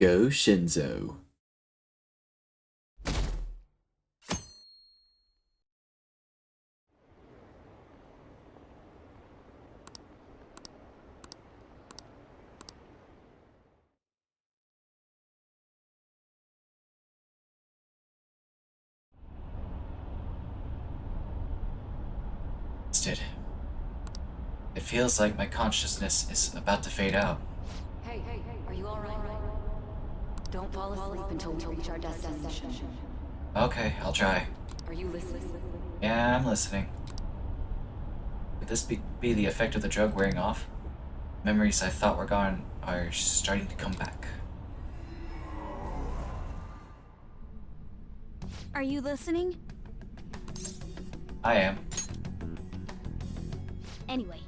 Goshinzo. It feels like my consciousness is about to fade out. Hey, are you alright? Don't fall asleep until we reach our destination. Okay, I'll try. Are you listening? Yeah, I'm listening. Could this be the effect of the drug wearing off? Memories I thought were gone are starting to come back. Are you listening? I am. Anyway,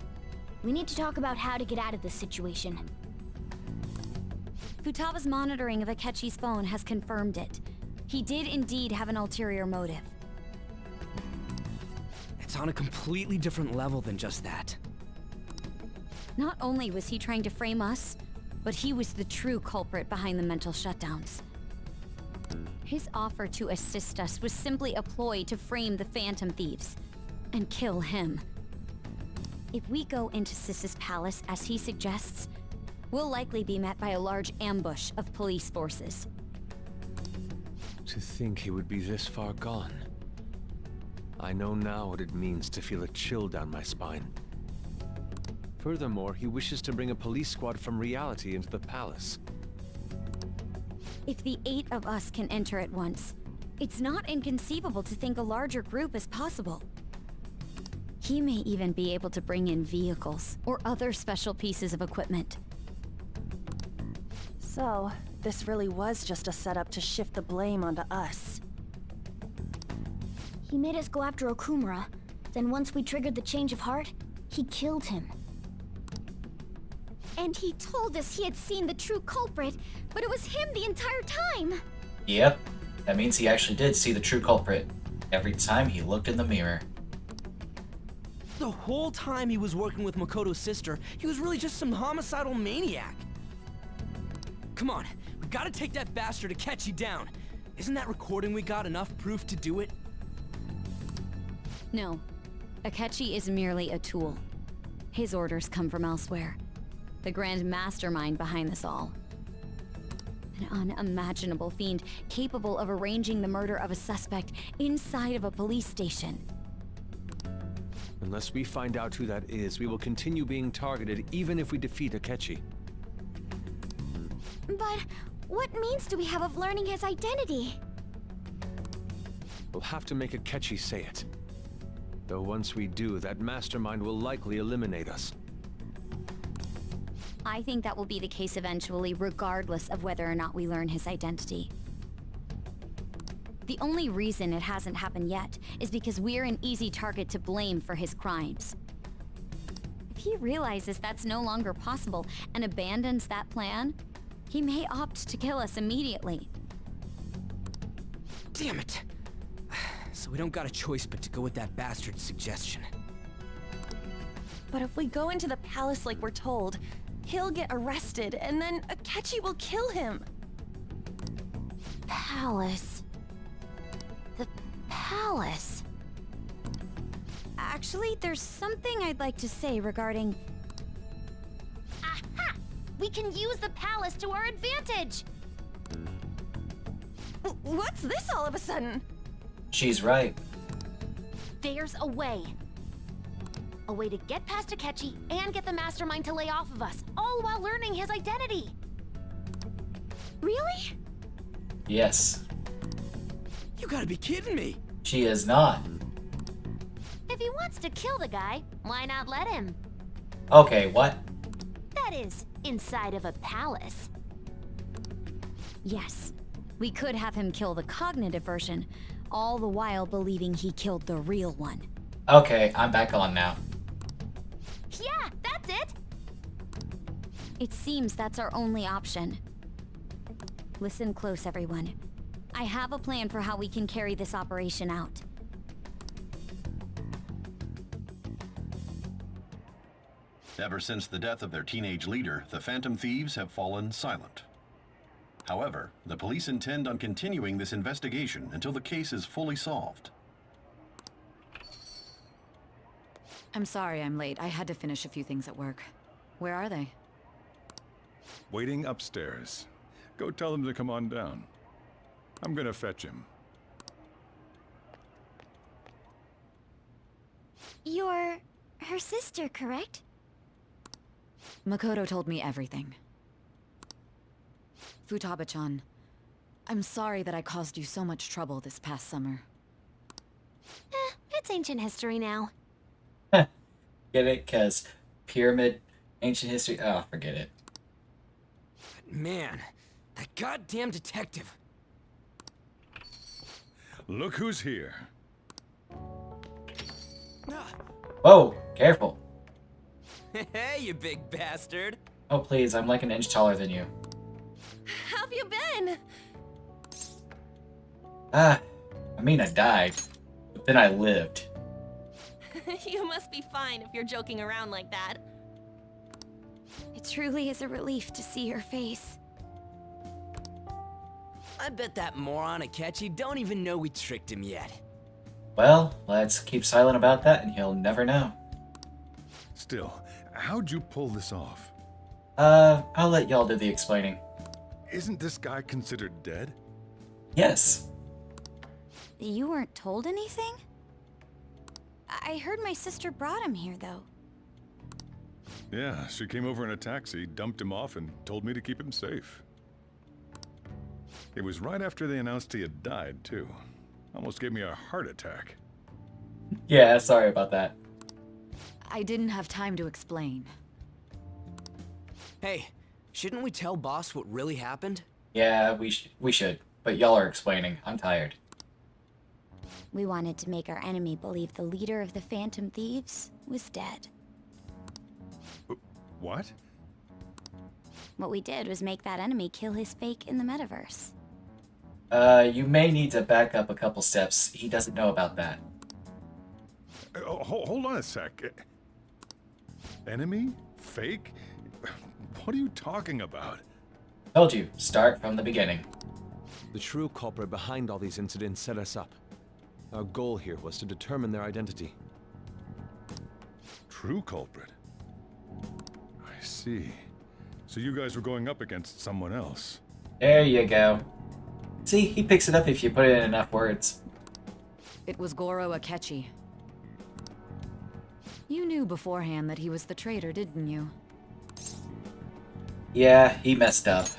we need to talk about how to get out of this situation. Futaba's monitoring of Akechi's phone has confirmed it. He did indeed have an ulterior motive. It's on a completely different level than just that. Not only was he trying to frame us, but he was the true culprit behind the mental shutdowns. His offer to assist us was simply a ploy to frame the Phantom Thieves and kill him. If we go into Sis's palace as he suggests, we'll likely be met by a large ambush of police forces. To think he would be this far gone. I know now what it means to feel a chill down my spine. Furthermore, he wishes to bring a police squad from reality into the palace. If the 8 of us can enter at once, it's not inconceivable to think a larger group is possible. He may even be able to bring in vehicles or other special pieces of equipment. So, this really was just a setup to shift the blame onto us. He made us go after Okumura. Then once we triggered the change of heart, he killed him. And he told us he had seen the true culprit, but it was him the entire time! Yep, that means he actually did see the true culprit every time he looked in the mirror. The whole time he was working with Makoto's sister, he was really just some homicidal maniac. Come on, we gotta take that bastard Akechi down. Isn't that recording we got enough proof to do it? No. Akechi is merely a tool. His orders come from elsewhere. The grand mastermind behind this all. An unimaginable fiend capable of arranging the murder of a suspect inside of a police station. Unless we find out who that is, we will continue being targeted even if we defeat Akechi. But what means do we have of learning his identity? We'll have to make Akechi say it. Though once we do, that mastermind will likely eliminate us. I think that will be the case eventually, regardless of whether or not we learn his identity. The only reason it hasn't happened yet is because we're an easy target to blame for his crimes. If he realizes that's no longer possible and abandons that plan, he may opt to kill us immediately. Damn it! So we don't got a choice but to go with that bastard's suggestion. But if we go into the palace like we're told, he'll get arrested, and then Akechi will kill him. Palace. The palace. Actually, there's something I'd like to say regarding... Aha! We can use the palace to our advantage! What's this all of a sudden? She's right. There's a way. A way to get past Akechi and get the mastermind to lay off of us, all while learning his identity. Really? Yes. You gotta be kidding me! She is not. If he wants to kill the guy, why not let him? Okay, what? That is, inside of a palace. Yes, we could have him kill the cognitive version, all the while believing he killed the real one. Okay, I'm back on now. Yeah, that's it! It seems that's our only option. Listen close, everyone. I have a plan for how we can carry this operation out. Ever since the death of their teenage leader, the Phantom Thieves have fallen silent. However, the police intend on continuing this investigation until the case is fully solved. I'm sorry I'm late. I had to finish a few things at work. Where are they? Waiting upstairs. Go tell them to come on down. I'm gonna fetch him. You're her sister, correct? Makoto told me everything. Futaba-chan, I'm sorry that I caused you so much trouble this past summer. It's ancient history now. Get it? Because pyramid, ancient history. Oh, forget it. Man, that goddamn detective. Look who's here. Whoa, careful. Hey, you big bastard. Oh, please, I'm like an inch taller than you. How have you been? I mean, I died, but then I lived. You must be fine if you're joking around like that. It truly is a relief to see your face. I bet that moron Akechi don't even know we tricked him yet. Well, let's keep silent about that and he'll never know. Still, how'd you pull this off? I'll let y'all do the explaining. Isn't this guy considered dead? Yes. You weren't told anything? I heard my sister brought him here, though. Yeah, she came over in a taxi, dumped him off, and told me to keep him safe. It was right after they announced he had died, too. Almost gave me a heart attack. Yeah, sorry about that. I didn't have time to explain. Hey, shouldn't we tell boss what really happened? Yeah, we should. But y'all are explaining. I'm tired. We wanted to make our enemy believe the leader of the Phantom Thieves was dead. What? What we did was make that enemy kill his fake in the metaverse. You may need to back up a couple steps. He doesn't know about that. Hold on a sec. Enemy? Fake? What are you talking about? Told you, start from the beginning. The true culprit behind all these incidents set us up. Our goal here was to determine their identity. True culprit? I see. So you guys were going up against someone else. There you go. See, he picks it up if you put it in enough words. It was Goro Akechi. You knew beforehand that he was the traitor, didn't you? Yeah, he messed up.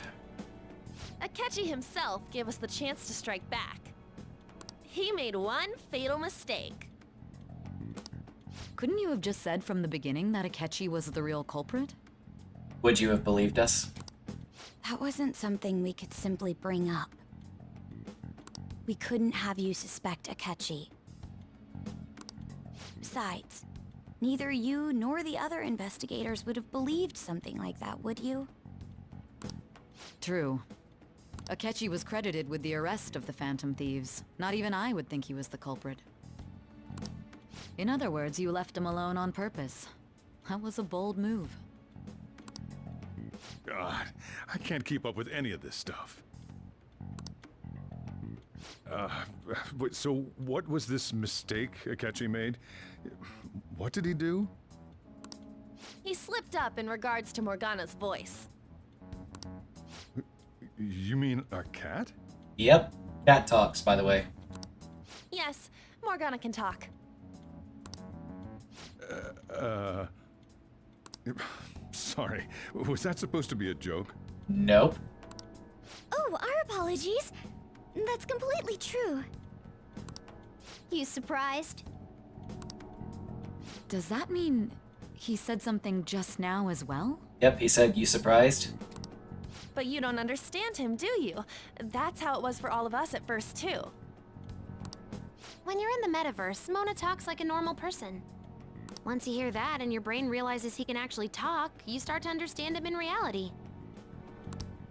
Akechi himself gave us the chance to strike back. He made one fatal mistake. Couldn't you have just said from the beginning that Akechi was the real culprit? Would you have believed us? That wasn't something we could simply bring up. We couldn't have you suspect Akechi. Besides, neither you nor the other investigators would have believed something like that, would you? True. Akechi was credited with the arrest of the Phantom Thieves. Not even I would think he was the culprit. In other words, you left him alone on purpose. That was a bold move. God, I can't keep up with any of this stuff. So what was this mistake Akechi made? What did he do? He slipped up in regards to Morgana's voice. You mean a cat? Yep. Cat talks, by the way. Yes, Morgana can talk. Sorry. Was that supposed to be a joke? Nope. Oh, our apologies. That's completely true. You surprised? Does that mean he said something just now as well? Yep, he said, you surprised? But you don't understand him, do you? That's how it was for all of us at first, too. When you're in the metaverse, Mona talks like a normal person. Once you hear that and your brain realizes he can actually talk, you start to understand him in reality.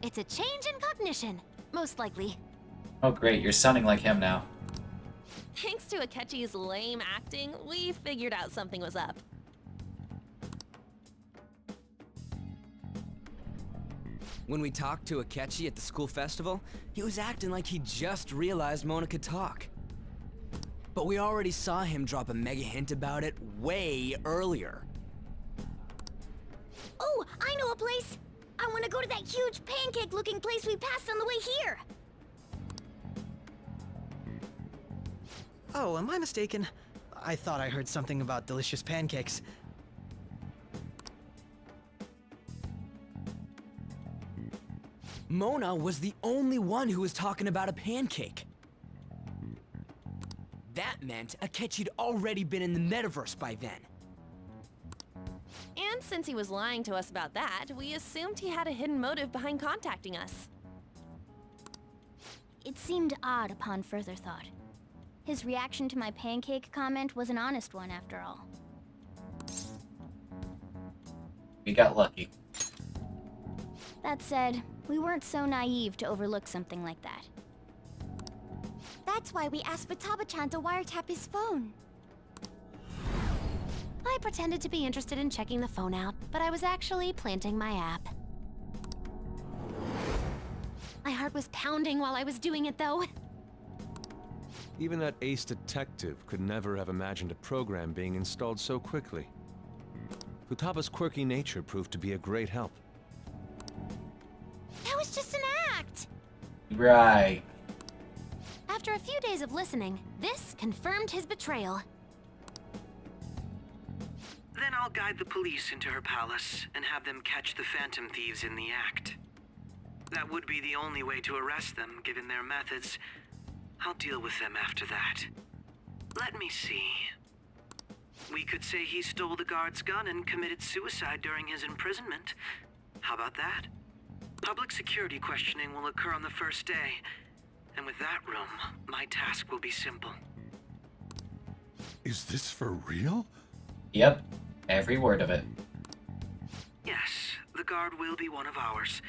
It's a change in cognition, most likely. Oh great, you're sounding like him now. Thanks to Akechi's lame acting, we figured out something was up. When we talked to Akechi at the school festival, he was acting like he just realized Mona could talk. But we already saw him drop a mega hint about it way earlier. Oh, I know a place! I want to go to that huge pancake-looking place we passed on the way here! Oh, am I mistaken? I thought I heard something about delicious pancakes. Mona was the only one who was talking about a pancake. That meant Akechi'd already been in the metaverse by then. And since he was lying to us about that, we assumed he had a hidden motive behind contacting us. It seemed odd upon further thought. His reaction to my pancake comment was an honest one, after all. We got lucky. That said, we weren't so naive to overlook something like that. That's why we asked Futaba-chan to wiretap his phone. I pretended to be interested in checking the phone out, but I was actually planting my app. My heart was pounding while I was doing it, though. Even that ace detective could never have imagined a program being installed so quickly. Futaba's quirky nature proved to be a great help. That was just an act! Right. After a few days of listening, this confirmed his betrayal. Then I'll guide the police into her palace and have them catch the Phantom Thieves in the act. That would be the only way to arrest them, given their methods. I'll deal with them after that. Let me see. We could say he stole the guard's gun and committed suicide during his imprisonment. How about that? Public security questioning will occur on the first day. And with that room, my task will be simple. Is this for real? Yep. Every word of it. Yes, the guard will be one of ours.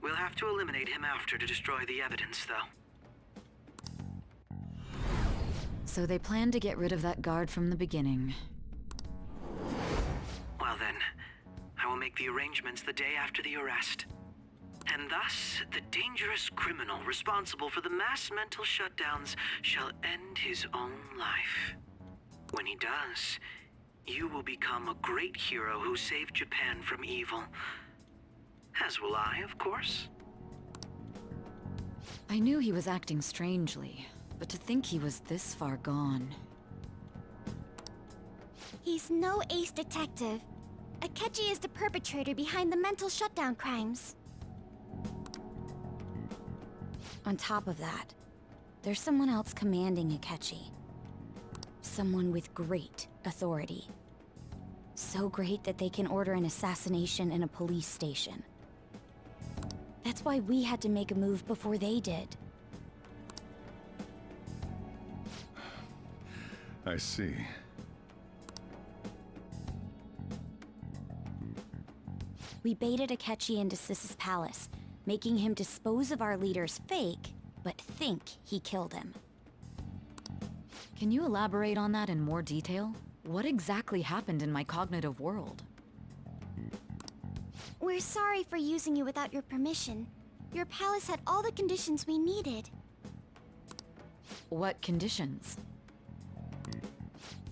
We'll have to eliminate him after to destroy the evidence, though. So they planned to get rid of that guard from the beginning. Well then, I will make the arrangements the day after the arrest. And thus, the dangerous criminal responsible for the mass mental shutdowns shall end his own life. When he does, you will become a great hero who saved Japan from evil. As will I, of course. I knew he was acting strangely, but to think he was this far gone. He's no ace detective. Akechi is the perpetrator behind the mental shutdown crimes. On top of that, there's someone else commanding Akechi. Someone with great authority. So great that they can order an assassination in a police station. That's why we had to make a move before they did. I see. We baited Akechi into Sis's palace, making him dispose of our leader's fake, but think he killed him. Can you elaborate on that in more detail? What exactly happened in my cognitive world? We're sorry for using you without your permission. Your palace had all the conditions we needed. What conditions?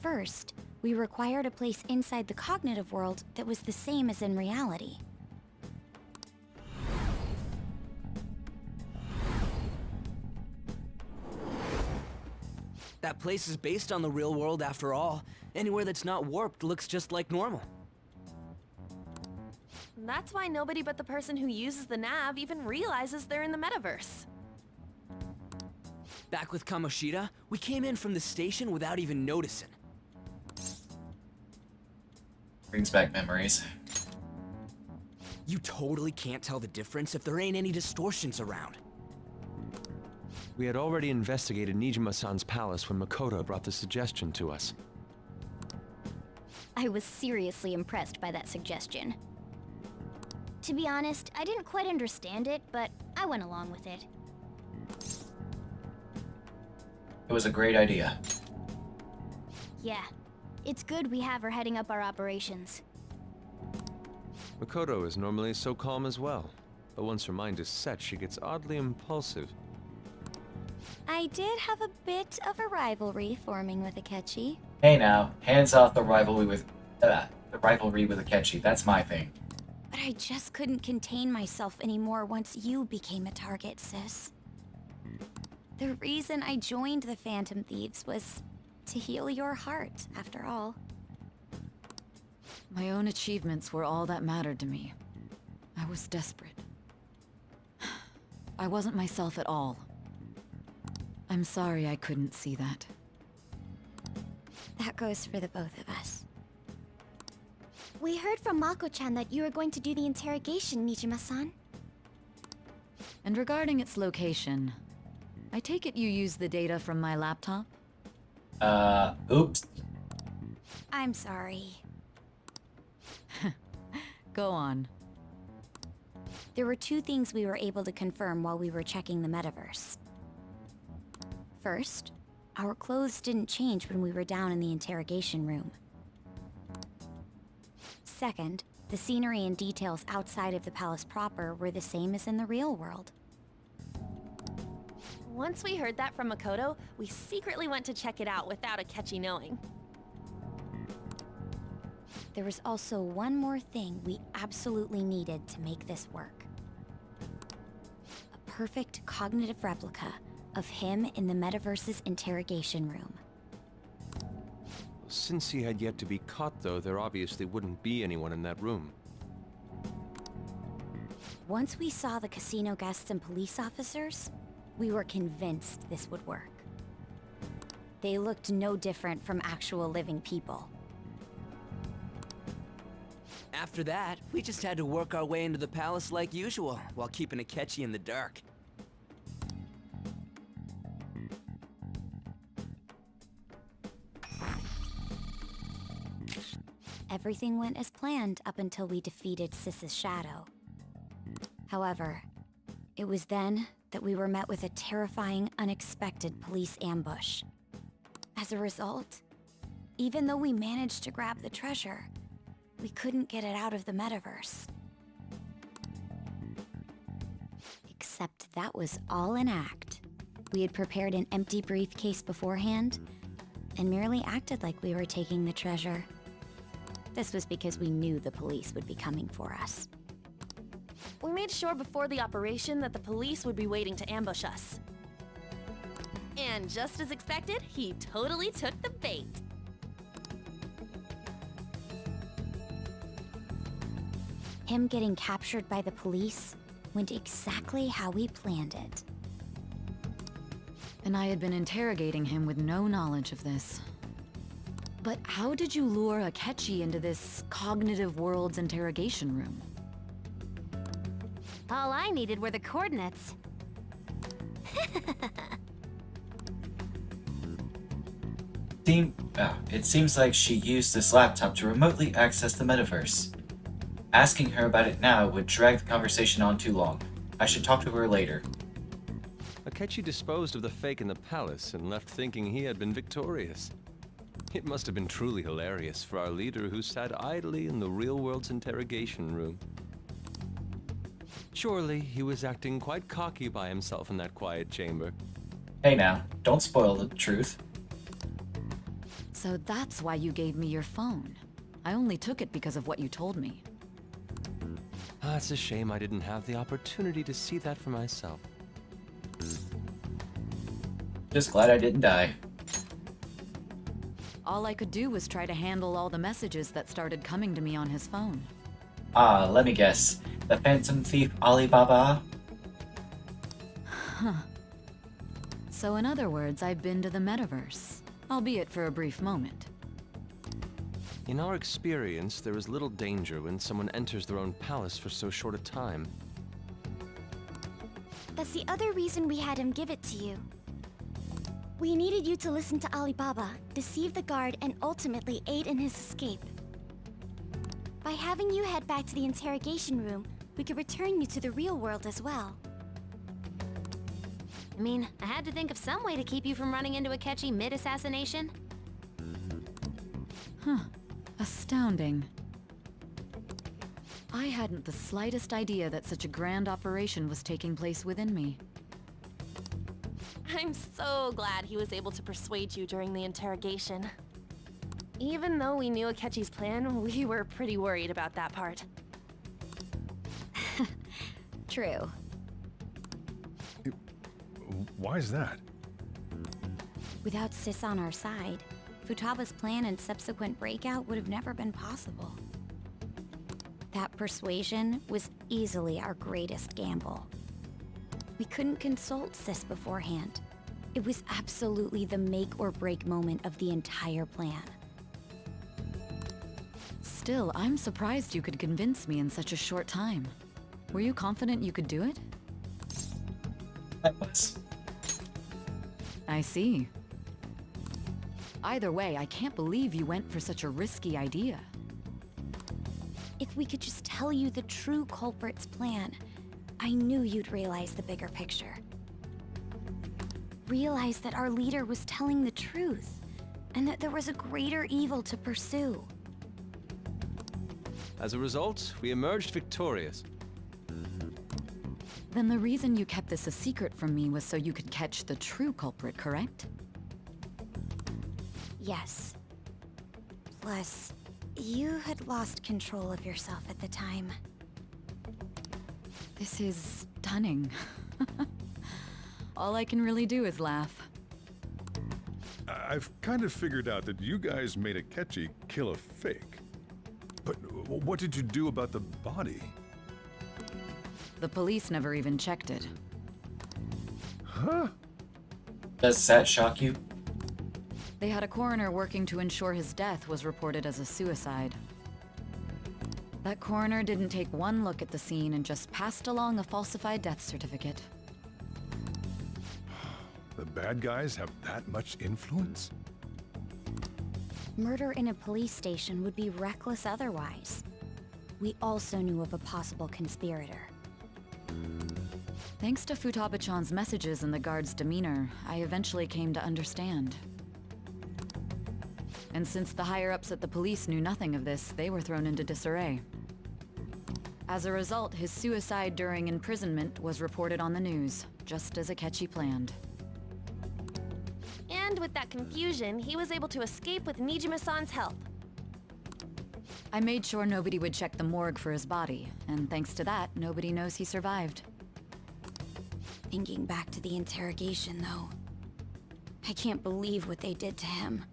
First, we required a place inside the cognitive world that was the same as in reality. That place is based on the real world after all. Anywhere that's not warped looks just like normal. That's why nobody but the person who uses the nav even realizes they're in the metaverse. Back with Kamoshida, we came in from the station without even noticing. Brings back memories. You totally can't tell the difference if there ain't any distortions around. We had already investigated Nijima-san's palace when Makoto brought the suggestion to us. I was seriously impressed by that suggestion. To be honest, I didn't quite understand it, but I went along with it. It was a great idea. Yeah, it's good we have her heading up our operations. Makoto is normally so calm as well. But once her mind is set, she gets oddly impulsive. I did have a bit of a rivalry forming with Akechi. Hey now, hands off the rivalry with Akechi. That's my thing. But I just couldn't contain myself anymore once you became a target, sis. The reason I joined the Phantom Thieves was to heal your heart, after all. My own achievements were all that mattered to me. I was desperate. I wasn't myself at all. I'm sorry I couldn't see that. That goes for the both of us. We heard from Mako-chan that you were going to do the interrogation, Nijima-san. And regarding its location, I take it you used the data from my laptop? Oops. I'm sorry. Go on. There were two things we were able to confirm while we were checking the metaverse. First, our clothes didn't change when we were down in the interrogation room. Second, the scenery and details outside of the palace proper were the same as in the real world. Once we heard that from Makoto, we secretly went to check it out without Akechi knowing. There was also one more thing we absolutely needed to make this work. A perfect cognitive replica of him in the metaverse's interrogation room. Since he had yet to be caught, though, there obviously wouldn't be anyone in that room. Once we saw the casino guests and police officers, we were convinced this would work. They looked no different from actual living people. After that, we just had to work our way into the palace like usual, while keeping Akechi in the dark. Everything went as planned up until we defeated Sis's shadow. However, it was then that we were met with a terrifying, unexpected police ambush. As a result, even though we managed to grab the treasure, we couldn't get it out of the metaverse. Except that was all an act. We had prepared an empty briefcase beforehand, and merely acted like we were taking the treasure. This was because we knew the police would be coming for us. We made sure before the operation that the police would be waiting to ambush us. And just as expected, he totally took the bait. Him getting captured by the police went exactly how we planned it. And I had been interrogating him with no knowledge of this. But how did you lure Akechi into this cognitive world's interrogation room? All I needed were the coordinates. It seems like she used this laptop to remotely access the metaverse. Asking her about it now would drag the conversation on too long. I should talk to her later. Akechi disposed of the fake in the palace and left thinking he had been victorious. It must have been truly hilarious for our leader who sat idly in the real world's interrogation room. Surely he was acting quite cocky by himself in that quiet chamber. Hey now, don't spoil the truth. So that's why you gave me your phone. I only took it because of what you told me. It's a shame I didn't have the opportunity to see that for myself. Just glad I didn't die. All I could do was try to handle all the messages that started coming to me on his phone. Let me guess. The Phantom Thief Alibaba? Huh. So in other words, I've been to the metaverse, albeit for a brief moment. In our experience, there is little danger when someone enters their own palace for so short a time. That's the other reason we had him give it to you. We needed you to listen to Alibaba, deceive the guard, and ultimately aid in his escape. By having you head back to the interrogation room, we could return you to the real world as well. I mean, I had to think of some way to keep you from running into Akechi mid-assassination. Huh. Astounding. I hadn't the slightest idea that such a grand operation was taking place within me. I'm so glad he was able to persuade you during the interrogation. Even though we knew Akechi's plan, we were pretty worried about that part. True. Why is that? Without Sis on our side, Futaba's plan and subsequent breakout would have never been possible. That persuasion was easily our greatest gamble. We couldn't consult Sis beforehand. It was absolutely the make or break moment of the entire plan. Still, I'm surprised you could convince me in such a short time. Were you confident you could do it? I was. I see. Either way, I can't believe you went for such a risky idea. If we could just tell you the true culprit's plan, I knew you'd realize the bigger picture. Realize that our leader was telling the truth, and that there was a greater evil to pursue. As a result, we emerged victorious. Then the reason you kept this a secret from me was so you could catch the true culprit, correct? Yes. Plus, you had lost control of yourself at the time. This is stunning. All I can really do is laugh. I've kind of figured out that you guys made Akechi kill a fake. But what did you do about the body? The police never even checked it. Huh? Does that shock you? They had a coroner working to ensure his death was reported as a suicide. That coroner didn't take one look at the scene and just passed along a falsified death certificate. The bad guys have that much influence? Murder in a police station would be reckless otherwise. We also knew of a possible conspirator. Thanks to Futaba-chan's messages and the guard's demeanor, I eventually came to understand. And since the higher-ups at the police knew nothing of this, they were thrown into disarray. As a result, his suicide during imprisonment was reported on the news, just as Akechi planned. And with that confusion, he was able to escape with Nijima-san's help. I made sure nobody would check the morgue for his body, and thanks to that, nobody knows he survived. Thinking back to the interrogation, though, I can't believe what they did to him.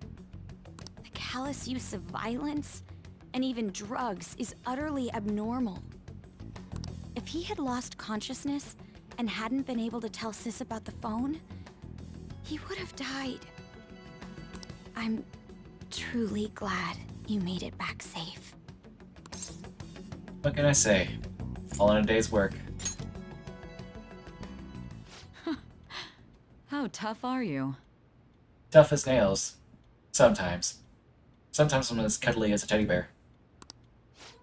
The callous use of violence, and even drugs, is utterly abnormal. If he had lost consciousness and hadn't been able to tell Sis about the phone, he would have died. I'm truly glad you made it back safe. What can I say? All in a day's work. How tough are you? Tough as nails. Sometimes. Sometimes I'm as cuddly as a teddy bear.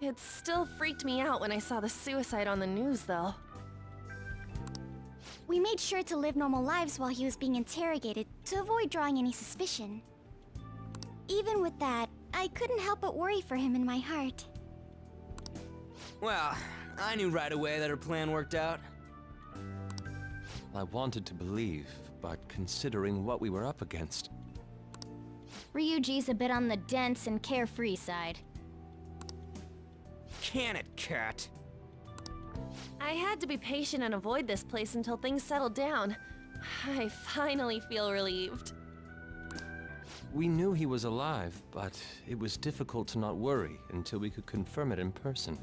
It still freaked me out when I saw the suicide on the news, though. We made sure to live normal lives while he was being interrogated to avoid drawing any suspicion. Even with that, I couldn't help but worry for him in my heart. Well, I knew right away that her plan worked out. I wanted to believe, but considering what we were up against. Ryuji's a bit on the dense and carefree side. Can it, cat? I had to be patient and avoid this place until things settled down. I finally feel relieved. We knew he was alive, but it was difficult to not worry until we could confirm it in person.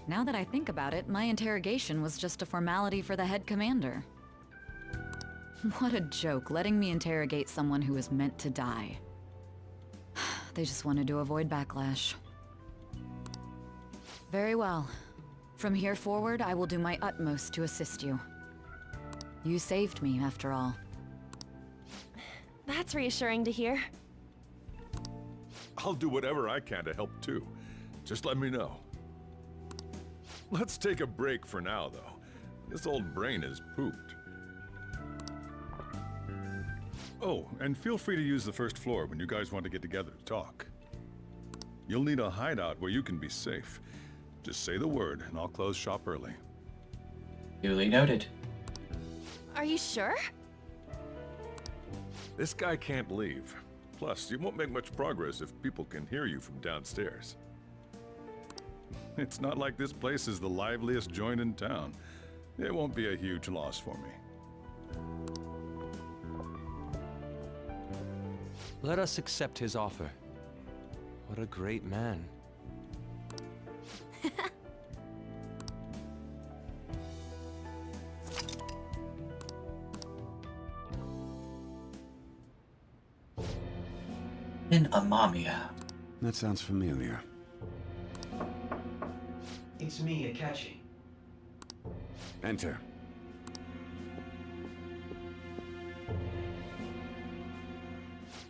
Now that I think about it, my interrogation was just a formality for the head commander. What a joke, letting me interrogate someone who was meant to die. They just wanted to avoid backlash. Very well. From here forward, I will do my utmost to assist you. You saved me, after all. That's reassuring to hear. I'll do whatever I can to help too. Just let me know. Let's take a break for now, though. This old brain is pooped. Oh, and feel free to use the first floor when you guys want to get together to talk. You'll need a hideout where you can be safe. Just say the word, and I'll close shop early. Duly noted. Are you sure? This guy can't leave. Plus, you won't make much progress if people can hear you from downstairs. It's not like this place is the liveliest joint in town. It won't be a huge loss for me. Let us accept his offer. What a great man. Ren Amamiya. That sounds familiar. It's me, Akechi. Enter.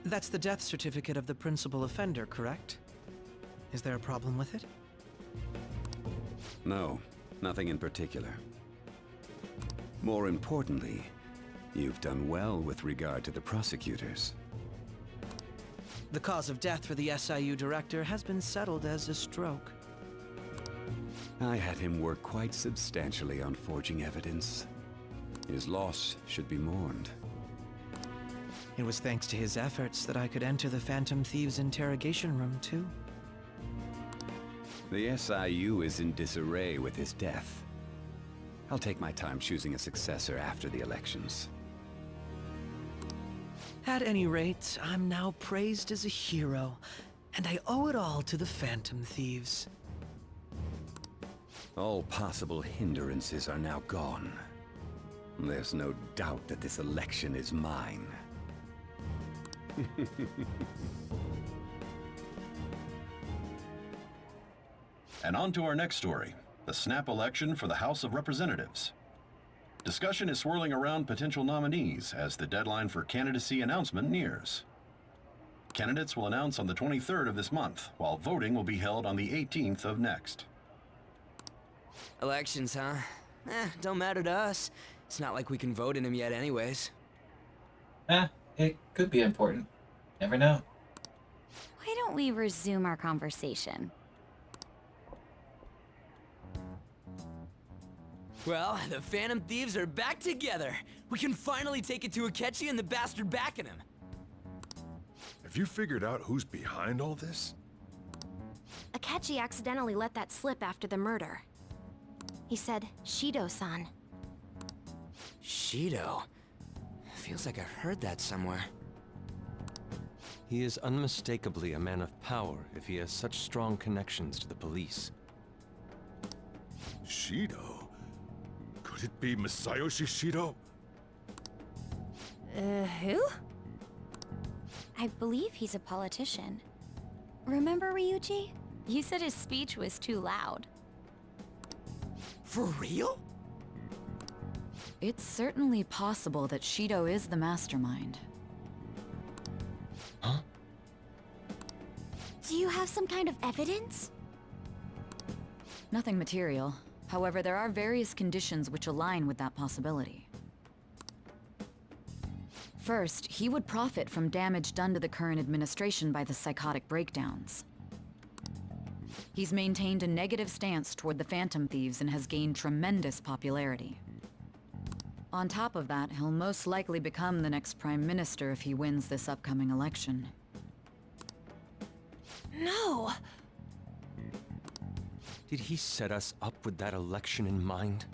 That's the death certificate of the principal offender, correct? Is there a problem with it? No, nothing in particular. More importantly, you've done well with regard to the prosecutors. The cause of death for the SIU director has been settled as a stroke. I had him work quite substantially on forging evidence. His loss should be mourned. It was thanks to his efforts that I could enter the Phantom Thieves interrogation room, too. The SIU is in disarray with his death. I'll take my time choosing a successor after the elections. At any rate, I'm now praised as a hero, and I owe it all to the Phantom Thieves. All possible hindrances are now gone. There's no doubt that this election is mine. And on to our next story, the snap election for the House of Representatives. Discussion is swirling around potential nominees as the deadline for candidacy announcement nears. Candidates will announce on the 23rd of this month, while voting will be held on the 18th of next. Elections, huh? Don't matter to us. It's not like we can vote in them yet anyways. It could be important. Never know. Why don't we resume our conversation? Well, the Phantom Thieves are back together. We can finally take it to Akechi and the bastard backing him. Have you figured out who's behind all this? Akechi accidentally let that slip after the murder. He said, Shido-san. Shido? Feels like I've heard that somewhere. He is unmistakably a man of power if he has such strong connections to the police. Shido? Could it be Masayoshi Shido? Who? I believe he's a politician. Remember, Ryuji? You said his speech was too loud. For real? It's certainly possible that Shido is the mastermind. Huh? Do you have some kind of evidence? Nothing material. However, there are various conditions which align with that possibility. First, he would profit from damage done to the current administration by the psychotic breakdowns. He's maintained a negative stance toward the Phantom Thieves and has gained tremendous popularity. On top of that, he'll most likely become the next Prime Minister if he wins this upcoming election. No! Did he set us up with that election in mind?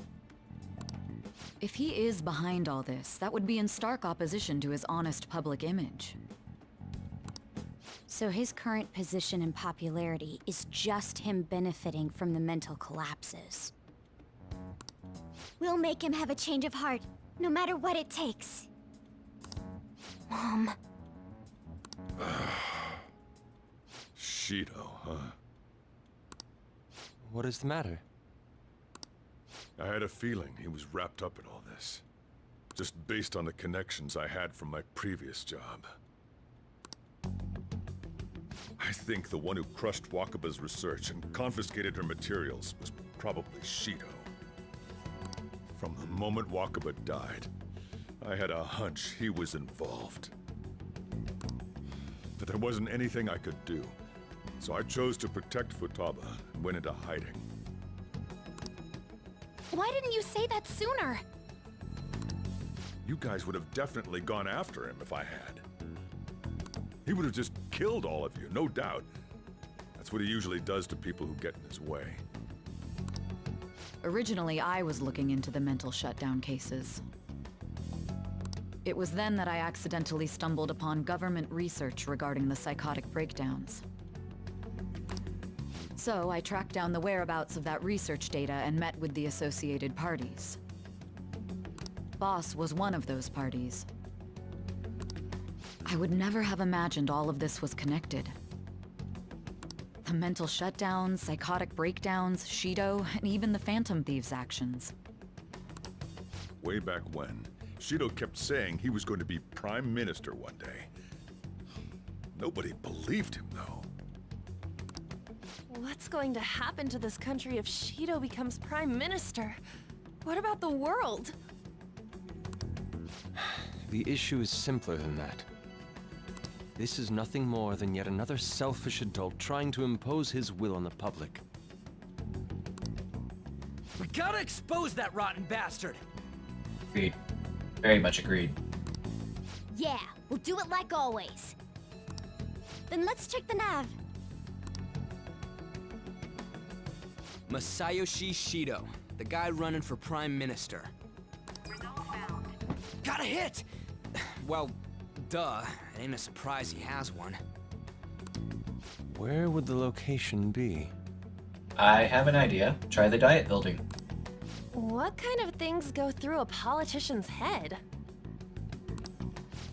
If he is behind all this, that would be in stark opposition to his honest public image. So his current position and popularity is just him benefiting from the mental collapses. We'll make him have a change of heart, no matter what it takes. Mom. Shido, huh? What is the matter? I had a feeling he was wrapped up in all this. Just based on the connections I had from my previous job. I think the one who crushed Wakaba's research and confiscated her materials was probably Shido. From the moment Wakaba died, I had a hunch he was involved. But there wasn't anything I could do, So I chose to protect Futaba and went into hiding. Why didn't you say that sooner? You guys would have definitely gone after him if I had. He would have just killed all of you, no doubt. That's what he usually does to people who get in his way. Originally, I was looking into the mental shutdown cases. It was then that I accidentally stumbled upon government research regarding the psychotic breakdowns. So I tracked down the whereabouts of that research data and met with the associated parties. Boss was one of those parties. I would never have imagined all of this was connected. The mental shutdowns, psychotic breakdowns, Shido, and even the Phantom Thieves' actions. Way back when, Shido kept saying he was going to be Prime Minister one day. Nobody believed him, though. What's going to happen to this country if Shido becomes Prime Minister? What about the world? The issue is simpler than that. This is nothing more than yet another selfish adult trying to impose his will on the public. We gotta expose that rotten bastard! Agreed. Very much agreed. Yeah, we'll do it like always. Then let's check the nav. Masayoshi Shido, the guy running for Prime Minister. Got a hit! Well, duh. It ain't a surprise he has one. Where would the location be? I have an idea. Try the diet building. What kind of things go through a politician's head?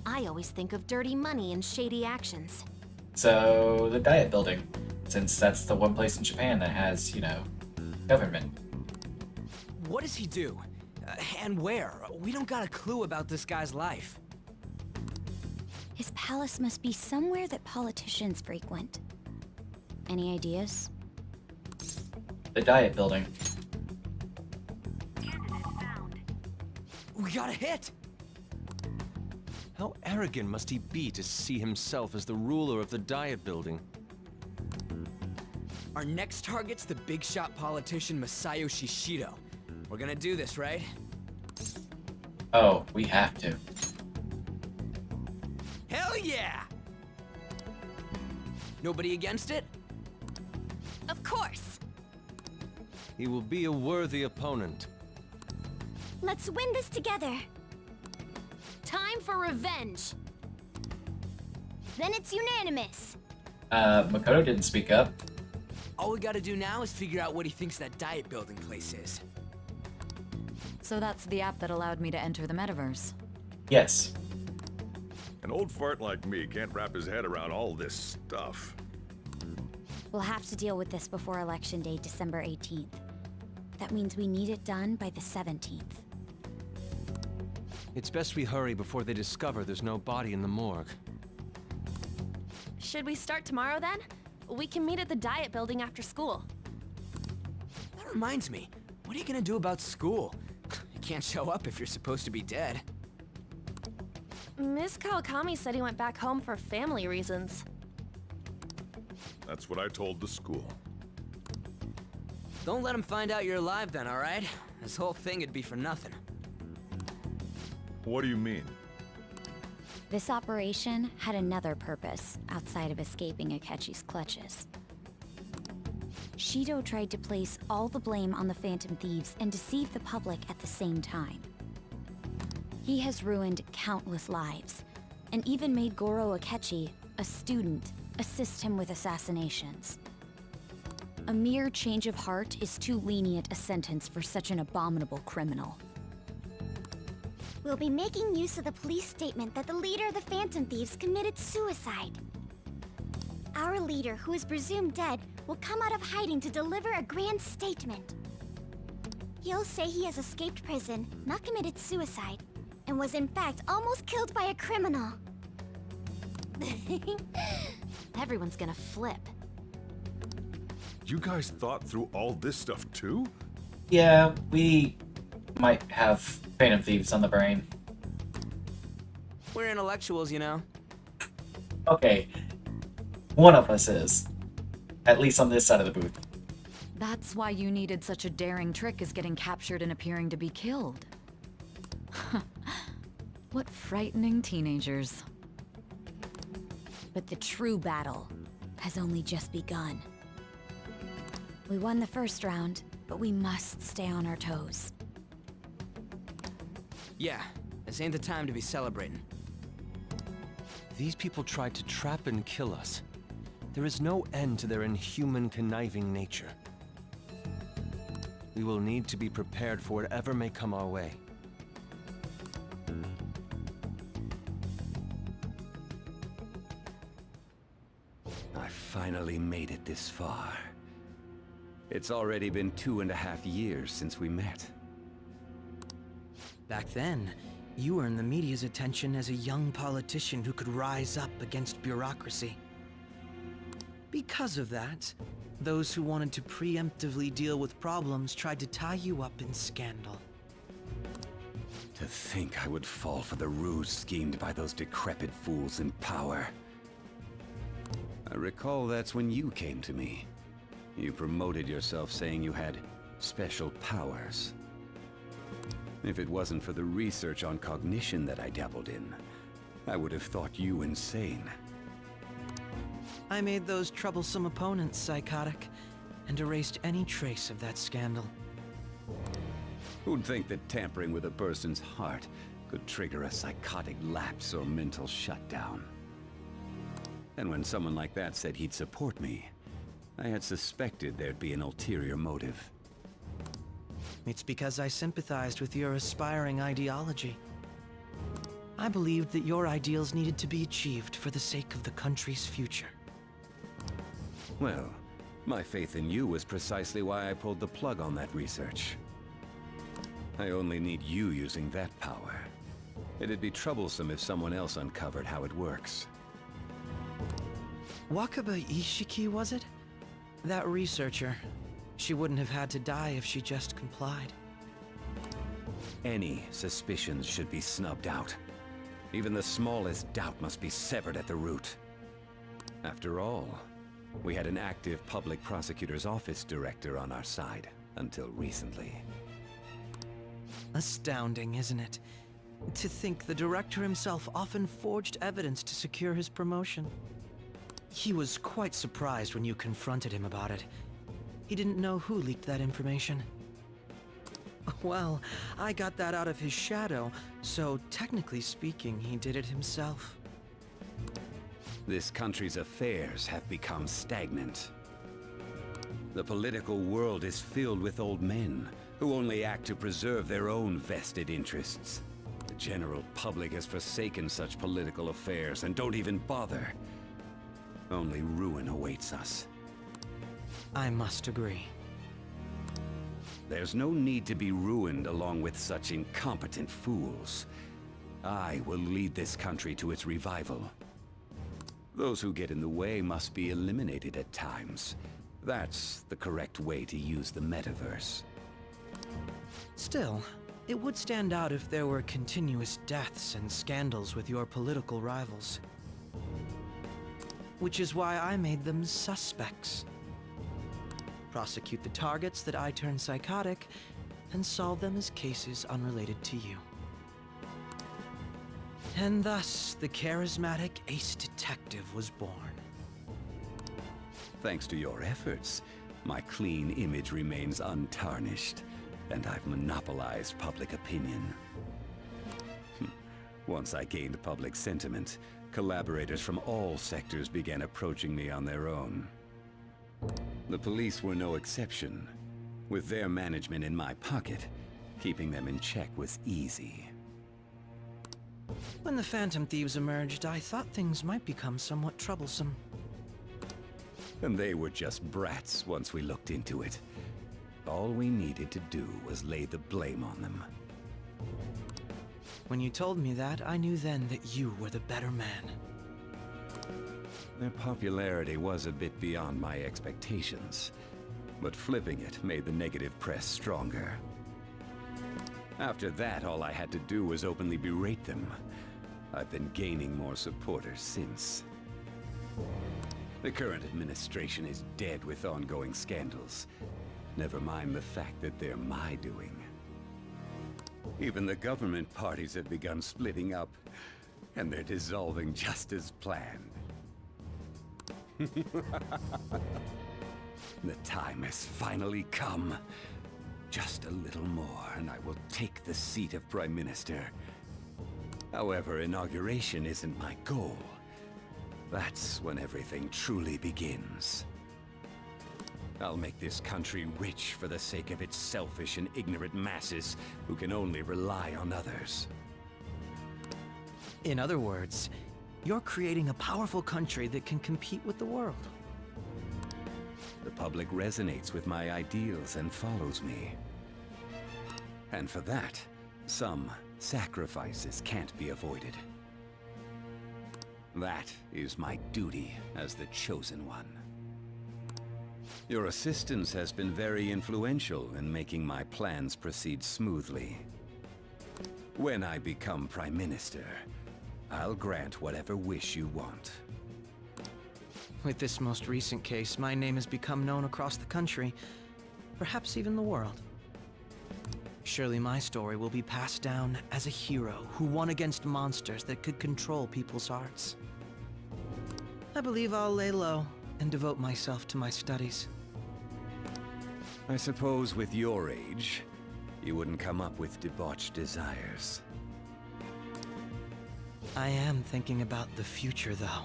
I always think of dirty money and shady actions. So, the diet building. Since that's the one place in Japan that has, government. What does he do? And where? We don't got a clue about this guy's life. His palace must be somewhere that politicians frequent. Any ideas? The diet building. We got a hit! How arrogant must he be to see himself as the ruler of the diet building? Our next target's the big shot politician Masayoshi Shido. We're gonna do this, right? Oh, we have to. Hell yeah! Nobody against it? Of course! He will be a worthy opponent. Let's win this together. Time for revenge! Then it's unanimous. Makoto didn't speak up. All we gotta do now is figure out what he thinks that diet building place is. So that's the app that allowed me to enter the metaverse. Yes. An old fart like me can't wrap his head around all this stuff. We'll have to deal with this before Election Day, December 18th. That means we need it done by the 17th. It's best we hurry before they discover there's no body in the morgue. Should we start tomorrow then? We can meet at the diet building after school. That reminds me, what are you gonna do about school? You can't show up if you're supposed to be dead. Miss Kawakami said he went back home for family reasons. That's what I told the school. Don't let him find out you're alive then, alright? This whole thing would be for nothing. What do you mean? This operation had another purpose outside of escaping Akechi's clutches. Shido tried to place all the blame on the Phantom Thieves and deceive the public at the same time. He has ruined countless lives, and even made Goro Akechi, a student, assist him with assassinations. A mere change of heart is too lenient a sentence for such an abominable criminal. We'll be making use of the police statement that the leader of the Phantom Thieves committed suicide. Our leader, who is presumed dead, will come out of hiding to deliver a grand statement. He'll say he has escaped prison, not committed suicide, and was in fact almost killed by a criminal. Everyone's gonna flip. You guys thought through all this stuff too? Yeah, we might have Phantom Thieves on the brain. We're intellectuals, you know. Okay, one of us is. At least on this side of the booth. That's why you needed such a daring trick as getting captured and appearing to be killed. What frightening teenagers. But the true battle has only just begun. We won the first round, but we must stay on our toes. Yeah, this ain't the time to be celebrating. These people tried to trap and kill us. There is no end to their inhuman, conniving nature. We will need to be prepared for whatever may come our way. I finally made it this far. It's already been 2.5 years since we met. Back then, you earned the media's attention as a young politician who could rise up against bureaucracy. Because of that, those who wanted to preemptively deal with problems tried to tie you up in scandal. To think I would fall for the ruse schemed by those decrepit fools in power. I recall that's when you came to me. You promoted yourself saying you had special powers. If it wasn't for the research on cognition that I dabbled in, I would have thought you insane. I made those troublesome opponents psychotic, and erased any trace of that scandal. Who'd think that tampering with a person's heart could trigger a psychotic lapse or mental shutdown? And when someone like that said he'd support me, I had suspected there'd be an ulterior motive. It's because I sympathized with your aspiring ideology. I believed that your ideals needed to be achieved for the sake of the country's future. Well, my faith in you was precisely why I pulled the plug on that research. I only need you using that power. It'd be troublesome if someone else uncovered how it works. Wakaba Ishiki, was it? That researcher. She wouldn't have had to die if she just complied. Any suspicions should be snubbed out. Even the smallest doubt must be severed at the root. After all, we had an active public prosecutor's office director on our side, until recently. Astounding, isn't it? To think the director himself often forged evidence to secure his promotion. He was quite surprised when you confronted him about it. He didn't know who leaked that information. Well, I got that out of his shadow, so technically speaking, he did it himself. This country's affairs have become stagnant. The political world is filled with old men who only act to preserve their own vested interests. The general public has forsaken such political affairs and don't even bother. Only ruin awaits us. I must agree. There's no need to be ruined along with such incompetent fools. I will lead this country to its revival. Those who get in the way must be eliminated at times. That's the correct way to use the metaverse. Still, it would stand out if there were continuous deaths and scandals with your political rivals. Which is why I made them suspects. Prosecute the targets that I turn psychotic, and solve them as cases unrelated to you. And thus, the charismatic ace detective was born. Thanks to your efforts, my clean image remains untarnished, and I've monopolized public opinion. Once I gained public sentiment, collaborators from all sectors began approaching me on their own. The police were no exception. With their management in my pocket, keeping them in check was easy. When the Phantom Thieves emerged, I thought things might become somewhat troublesome. And they were just brats once we looked into it. All we needed to do was lay the blame on them. When you told me that, I knew then that you were the better man. Their popularity was a bit beyond my expectations, but flipping it made the negative press stronger. After that, all I had to do was openly berate them. I've been gaining more supporters since. The current administration is dead with ongoing scandals. Never mind the fact that they're my doing. Even the government parties have begun splitting up, and they're dissolving just as planned. The time has finally come. Just a little more, and I will take the seat of Prime Minister. However, inauguration isn't my goal. That's when everything truly begins. I'll make this country rich for the sake of its selfish and ignorant masses who can only rely on others. In other words, you're creating a powerful country that can compete with the world. The public resonates with my ideals and follows me. And for that, some sacrifices can't be avoided. That is my duty as the Chosen One. Your assistance has been very influential in making my plans proceed smoothly. When I become Prime Minister, I'll grant whatever wish you want. With this most recent case, my name has become known across the country, perhaps even the world. Surely my story will be passed down as a hero who won against monsters that could control people's hearts. I believe I'll lay low and devote myself to my studies. I suppose with your age, you wouldn't come up with debauched desires. I am thinking about the future, though.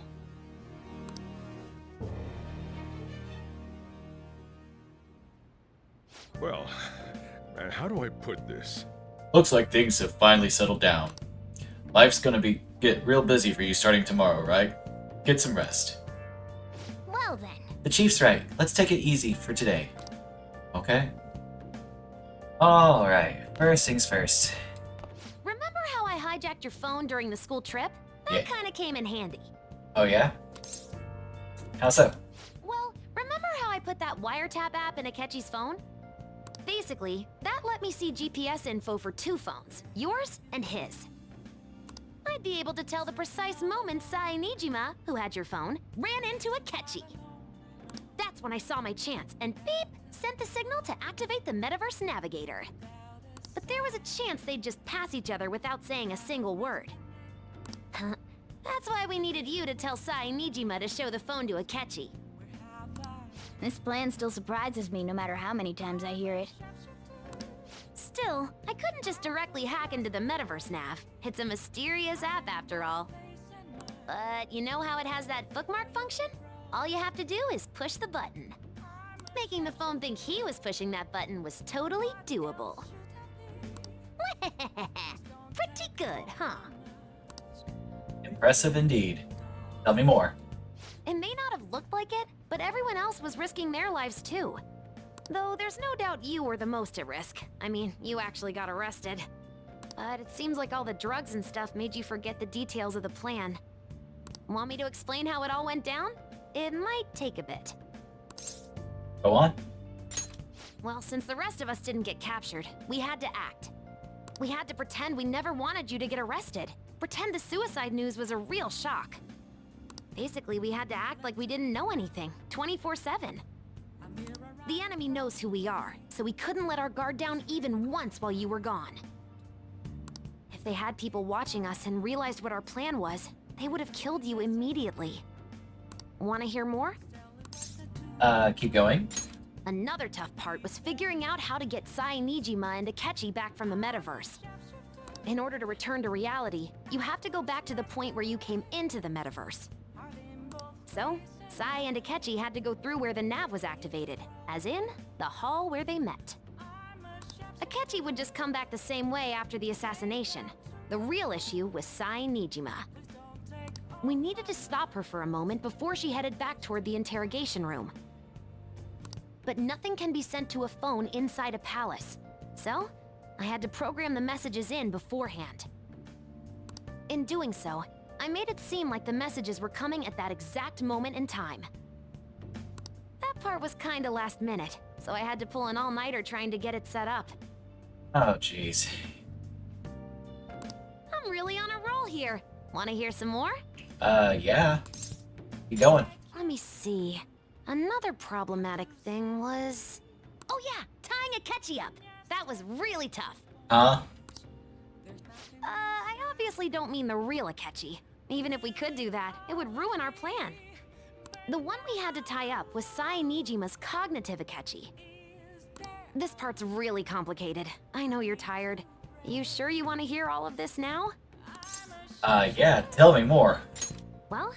Well, how do I put this? Looks like things have finally settled down. Life's gonna get real busy for you starting tomorrow, right? Get some rest. Well then. The chief's right. Let's take it easy for today. Okay? Alright, first things first. Remember how I hijacked your phone during the school trip? That Yeah. kinda came in handy. Oh yeah? How so? Well, remember how I put that wiretap app in Akechi's phone? Basically, that let me see GPS info for 2 phones, yours and his. I'd be able to tell the precise moment Sai Nijima, who had your phone, ran into Akechi. That's when I saw my chance, and beep, sent the signal to activate the Metaverse Navigator. But there was a chance they'd just pass each other without saying a single word. That's why we needed you to tell Sai Nijima to show the phone to Akechi. This plan still surprises me no matter how many times I hear it. Still, I couldn't just directly hack into the Metaverse Nav. It's a mysterious app after all. But you know how it has that bookmark function? All you have to do is push the button. Making the phone think he was pushing that button was totally doable. Pretty good, huh? Impressive indeed. Tell me more. It may not have looked like it, but everyone else was risking their lives too. Though there's no doubt you were the most at risk. I mean, you actually got arrested. But it seems like all the drugs and stuff made you forget the details of the plan. Want me to explain how it all went down? It might take a bit. Go on. Well, since the rest of us didn't get captured, we had to act. We had to pretend we never wanted you to get arrested. Pretend the suicide news was a real shock. Basically, we had to act like we didn't know anything, 24/7. The enemy knows who we are, so we couldn't let our guard down even once while you were gone. If they had people watching us and realized what our plan was, they would have killed you immediately. Want to hear more? Keep going. Another tough part was figuring out how to get Sai Nijima and Akechi back from the metaverse. In order to return to reality, you have to go back to the point where you came into the metaverse. So, Sai and Akechi had to go through where the nav was activated, as in, the hall where they met. Akechi would just come back the same way after the assassination. The real issue was Sai Nijima. We needed to stop her for a moment before she headed back toward the interrogation room. But nothing can be sent to a phone inside a palace, so I had to program the messages in beforehand. In doing so, I made it seem like the messages were coming at that exact moment in time. That part was kinda last minute, so I had to pull an all-nighter trying to get it set up. Oh, jeez. I'm really on a roll here. Wanna hear some more? Yeah. Keep going. Let Let me see. Another problematic thing was... Oh yeah, tying Akechi up. That was really tough. Huh? I obviously don't mean the real Akechi. Even if we could do that, it would ruin our plan. The one we had to tie up was Sai Nijima's cognitive Akechi. This part's really complicated. I know you're tired. You sure you want to hear all of this now? Yeah, tell me more. Well,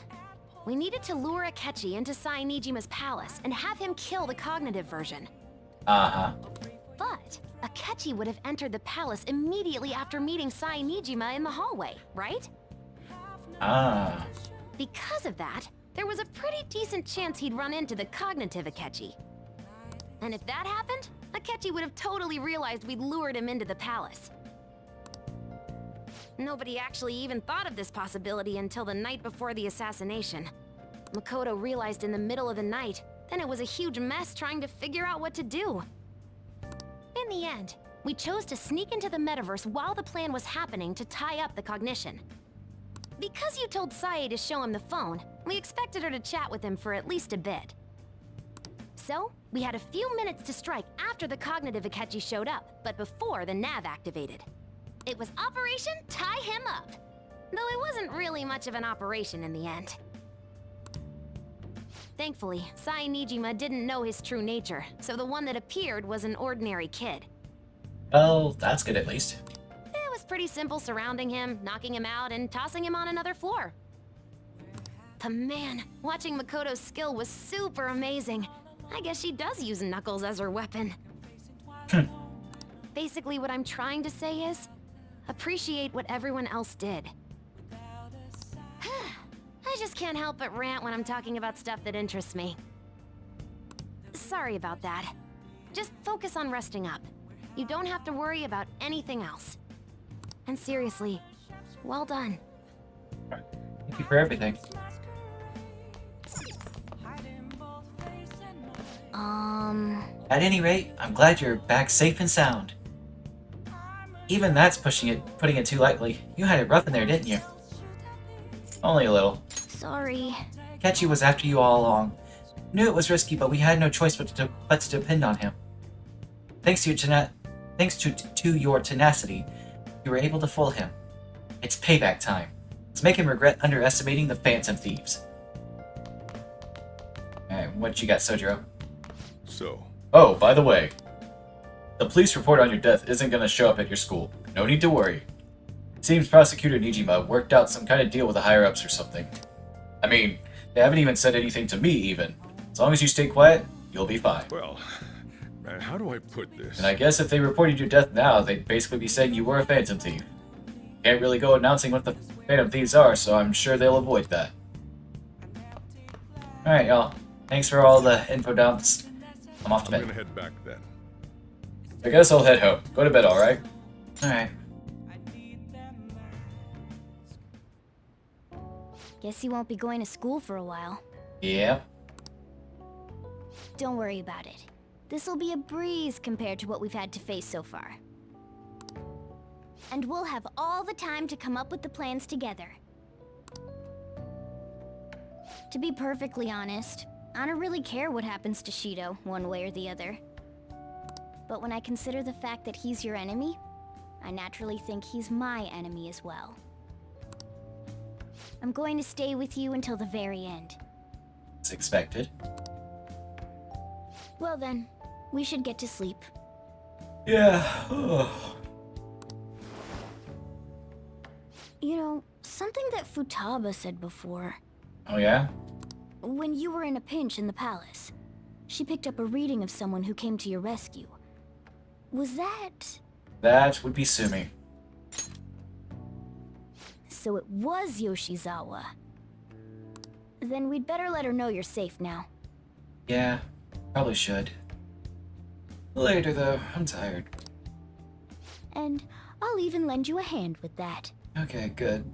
we needed to lure Akechi into Sai Nijima's palace and have him kill the cognitive version. Uh-huh. But Akechi would have entered the palace immediately after meeting Sai Nijima in the hallway, right? Ah. Because of that, there was a pretty decent chance he'd run into the cognitive Akechi. And if that happened, Akechi would have totally realized we'd lured him into the palace. Nobody actually even thought of this possibility until the night before the assassination. Makoto realized in the middle of the night, then it was a huge mess trying to figure out what to do. In the end, we chose to sneak into the metaverse while the plan was happening to tie up the cognition. Because you told Sae to show him the phone, we expected her to chat with him for at least a bit. So, we had a few minutes to strike after the cognitive Akechi showed up, but before the nav activated. It was Operation Tie Him Up, though it wasn't really much of an operation in the end. Thankfully, Sai Nijima didn't know his true nature, so the one that appeared was an ordinary kid. Well, that's good at least. It was pretty simple surrounding him, knocking him out, and tossing him on another floor. But man, watching Makoto's skill was super amazing. I guess she does use Knuckles as her weapon. Basically, what I'm trying to say is, appreciate what everyone else did. I just can't help but rant when I'm talking about stuff that interests me. Sorry about that. Just focus on resting up. You don't have to worry about anything else. And seriously, well done. Thank you for everything. At any rate, I'm glad you're back safe and sound. Even that's putting it too lightly. You had it rough in there, didn't you? Only a little. Sorry. Akechi was after you all along. Knew it was risky, but we had no choice but to depend on him. Thanks to your tenacity, you were able to fool him. It's payback time. Let's make him regret underestimating the Phantom Thieves. Alright, what you got, Sojiro? So. Oh, by the way, the police report on your death isn't going to show up at your school. No need to worry. Seems Prosecutor Nijima worked out some kind of deal with the higher-ups or something. I mean, they haven't even said anything to me, even. As long as you stay quiet, you'll be fine. Well, man, how do I put this? And I guess if they reported your death now, they'd basically be saying you were a Phantom Thief. Can't really go announcing what the Phantom Thieves are, so I'm sure they'll avoid that. Alright, y'all. Thanks for all the info dumps. I'm off to bed. I'm gonna head back then. I guess I'll head home. Go to bed, alright? Alright. Guess you won't be going to school for a while. Yep. Don't worry about it. This'll be a breeze compared to what we've had to face so far. And we'll have all the time to come up with the plans together. To be perfectly honest, I don't really care what happens to Shido, one way or the other. But when I consider the fact that he's your enemy, I naturally think he's my enemy as well. I'm going to stay with you until the very end. It's expected. Well then, we should get to sleep. Yeah. You know, something that Futaba said before. Oh yeah? When you were in a pinch in the palace, she picked up a reading of someone who came to your rescue. Was that... That would be Sumi. So it was Yoshizawa. Then we'd better let her know you're safe now. Yeah, probably should. Later though, I'm tired. And I'll even lend you a hand with that. Okay, good.